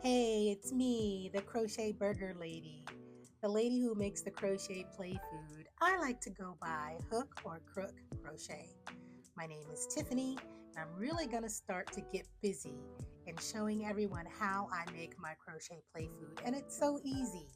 Hey, it's me, the crochet burger lady, the lady who makes the crochet play food. I like to go by Hook or Crook Crochet. My name is Tiffany, and I'm really going to start to get busy in showing everyone how I make my crochet play food, and it's so easy.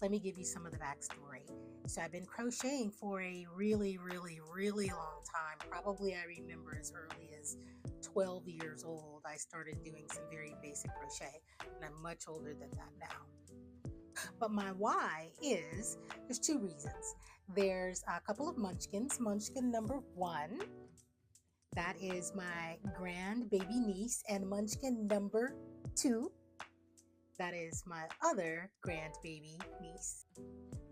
Let me give you some of the backstory. So I've been crocheting for a really long time. Probably I remember as early as 12 years old, I started doing some very basic crochet, and I'm much older than that now. But my why is there's two reasons. There's a couple of munchkins. Munchkin number one, that is my grand baby niece, and munchkin number two, that is my other grandbaby niece.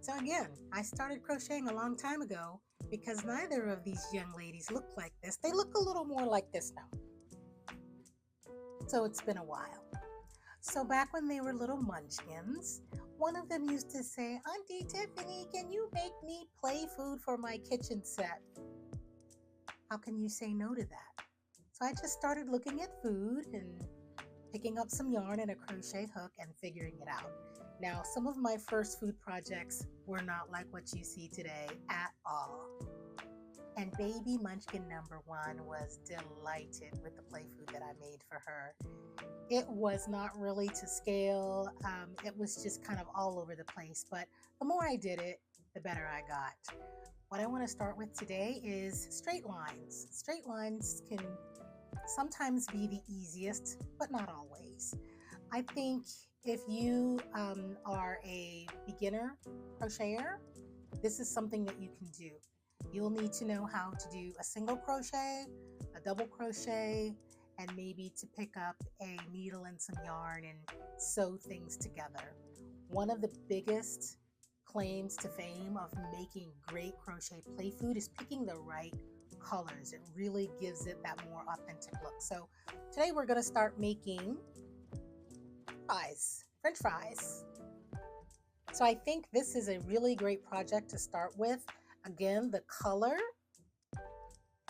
So again, I started crocheting a long time ago because neither of these young ladies look like this. They look a little more like this now. So it's been a while. So back when they were little munchkins, one of them used to say, "Auntie Tiffany, can you make me play food for my kitchen set?" How can you say no to that? So I just started looking at food and picking up some yarn and a crochet hook and figuring it out. Now, some of my first food projects were not like what you see today at all. And baby munchkin number one was delighted with the play food that I made for her. It was not really to scale, it was just kind of all over the place, but the more I did it, the better I got. What I want to start with today is straight lines. Straight lines can sometimes be the easiest, but not always. I think if you are a beginner crocheter, this is something that you can do. You'll need to know how to do a single crochet, a double crochet, and maybe to pick up a needle and some yarn and sew things together. One of the biggest claims to fame of making great crochet play food is picking the right colors. It really gives it that more authentic look. So today we're going to start making French fries. So I think this is a really great project to start with. Again, the color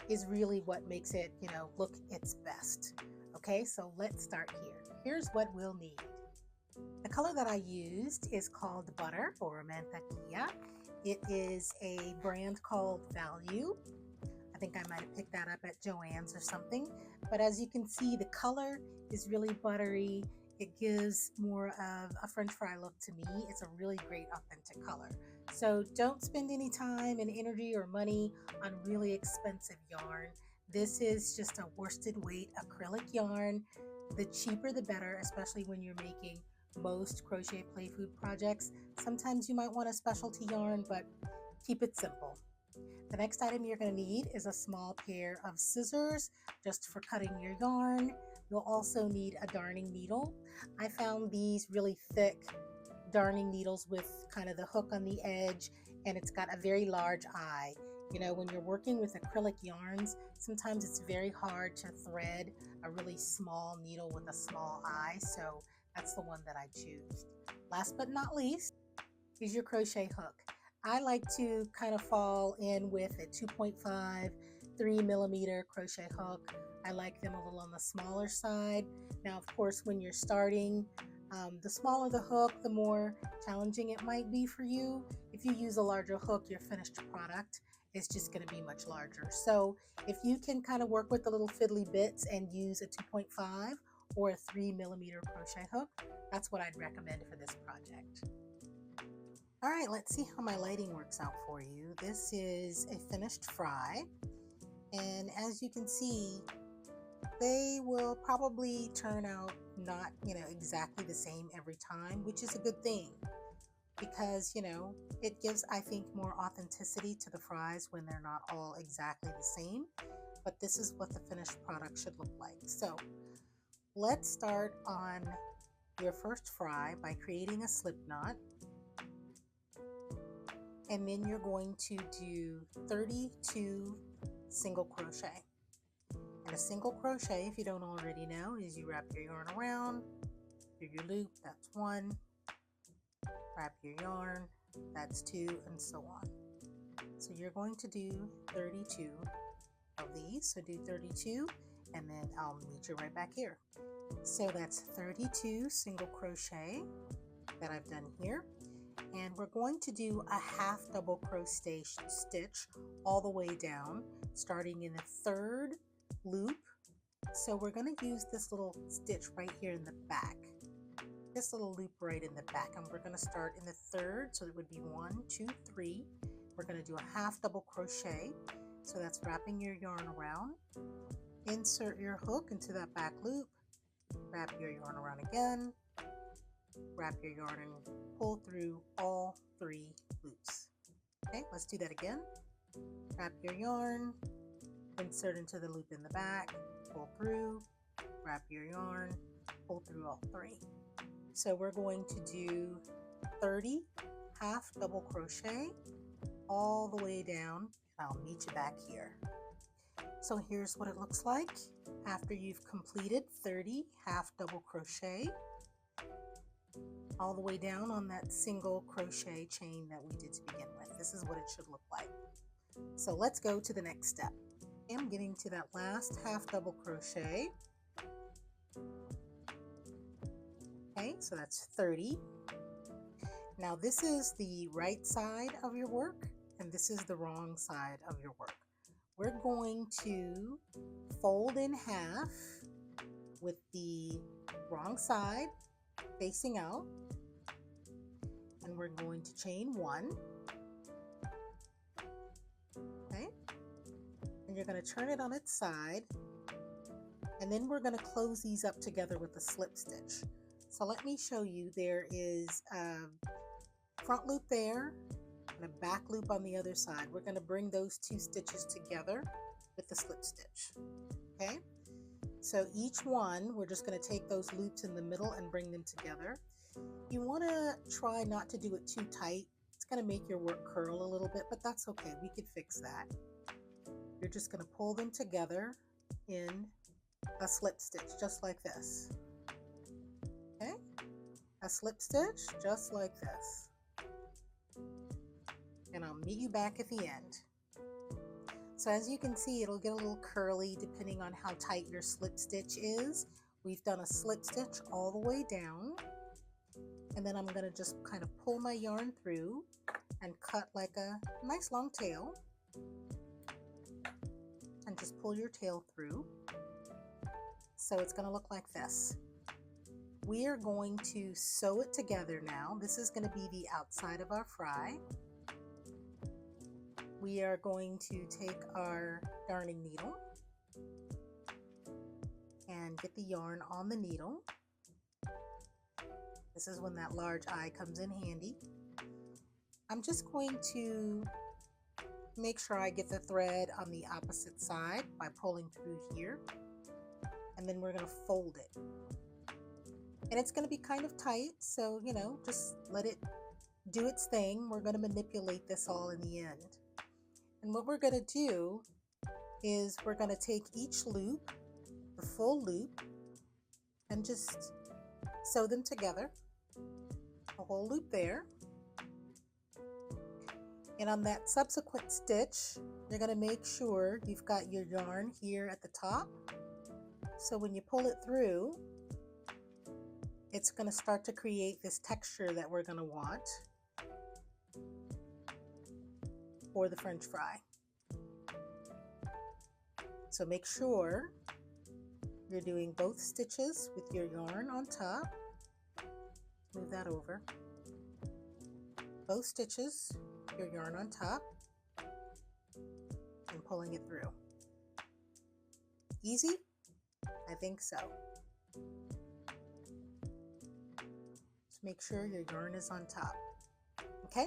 is really what makes it, look its best. Okay, so let's start here. Here's what we'll need. The color that I used is called Butter or Mantequilla. It is a brand called Value. I think I might have picked that up at Joann's or something. But as you can see, the color is really buttery. It gives more of a French fry look to me. It's a really great authentic color. So don't spend any time and energy or money on really expensive yarn. This is just a worsted weight acrylic yarn. The cheaper the better, especially when you're making most crochet play food projects. Sometimes you might want a specialty yarn, but keep it simple. The next item you're going to need is a small pair of scissors just for cutting your yarn. You'll also need a darning needle. I found these really thick darning needles with kind of the hook on the edge, and it's got a very large eye. When you're working with acrylic yarns, sometimes it's very hard to thread a really small needle with a small eye, so that's the one that I choose. Last but not least is your crochet hook. I like to kind of fall in with a 2.5, 3mm crochet hook. I like them a little on the smaller side. Now, of course, when you're starting, the smaller the hook, the more challenging it might be for you. If you use a larger hook, your finished product is just going to be much larger. So if you can kind of work with the little fiddly bits and use a 2.5 or a 3mm crochet hook, that's what I'd recommend for this project. All right, let's see how my lighting works out for you. This is a finished fry, and as you can see, they will probably turn out not, exactly the same every time, which is a good thing because, it gives, I think, more authenticity to the fries when they're not all exactly the same. But this is what the finished product should look like. So let's start on your first fry by creating a slip knot. And then you're going to do 32 single crochet. And a single crochet, if you don't already know, is you wrap your yarn around, do your loop, that's one, wrap your yarn, that's two, and so on. So you're going to do 32 of these, so do 32, and then I'll meet you right back here. So that's 32 single crochet that I've done here, and we're going to do a half double crochet stitch all the way down, starting in the third loop. So we're going to use this little stitch right here in the back, this little loop right in the back, and we're going to start in the third, so it would be 1, 2, 3. We're going to do a half double crochet, so that's wrapping your yarn around. Insert your hook into that back loop, wrap your yarn around again, wrap your yarn and pull through all 3 loops. Okay, let's do that again. Wrap your yarn, insert into the loop in the back, pull through, wrap your yarn, pull through all 3. So we're going to do 30 half double crochet all the way down, and I'll meet you back here. So here's what it looks like after you've completed 30 half double crochet all the way down on that single crochet chain that we did to begin with. This is what it should look like. So let's go to the next step. I'm getting to that last half double crochet. Okay, so that's 30. Now this is the right side of your work, and this is the wrong side of your work. We're going to fold in half with the wrong side facing out, and we're going to chain 1. Okay, and you're going to turn it on its side, and then we're going to close these up together with a slip stitch. So let me show you. There is a front loop there and a back loop on the other side. We're going to bring those 2 stitches together with the slip stitch. Okay, so each one, we're just going to take those loops in the middle and bring them together. You want to try not to do it too tight. It's going to make your work curl a little bit, but that's okay. We could fix that. You're just going to pull them together in a slip stitch, just like this. Okay, a slip stitch just like this, and I'll meet you back at the end. So as you can see, it'll get a little curly depending on how tight your slip stitch is. We've done a slip stitch all the way down, and then I'm going to just kind of pull my yarn through and cut like a nice long tail, and just pull your tail through. So it's going to look like this. We are going to sew it together now. This is going to be the outside of our fry. We are going to take our darning needle and get the yarn on the needle. This is when that large eye comes in handy. I'm just going to make sure I get the thread on the opposite side by pulling through here, and then we're going to fold it. And it's going to be kind of tight, so you know, just let it do its thing. We're going to manipulate this all in the end. And what we're going to do is we're going to take each loop, the full loop, and just sew them together, a whole loop there. And on that subsequent stitch, you're going to make sure you've got your yarn here at the top. So when you pull it through, it's going to start to create this texture that we're going to want for the French fry. So make sure you're doing both stitches with your yarn on top. Move that over. Both stitches, your yarn on top, and pulling it through. Easy? I think so. Just make sure your yarn is on top. Okay?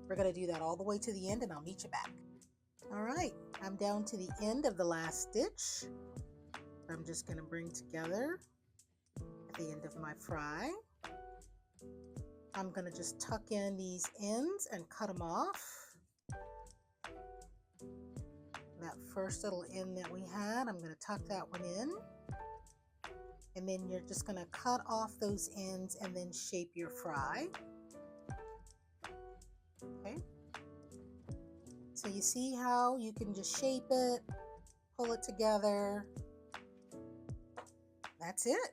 We're going to do that all the way to the end, and I'll meet you back. All right, I'm down to the end of the last stitch. I'm just going to bring together at the end of my fry. I'm going to just tuck in these ends and cut them off. That first little end that we had, I'm going to tuck that one in. And then you're just going to cut off those ends and then shape your fry. Okay. So you see how you can just shape it, pull it together, That's it.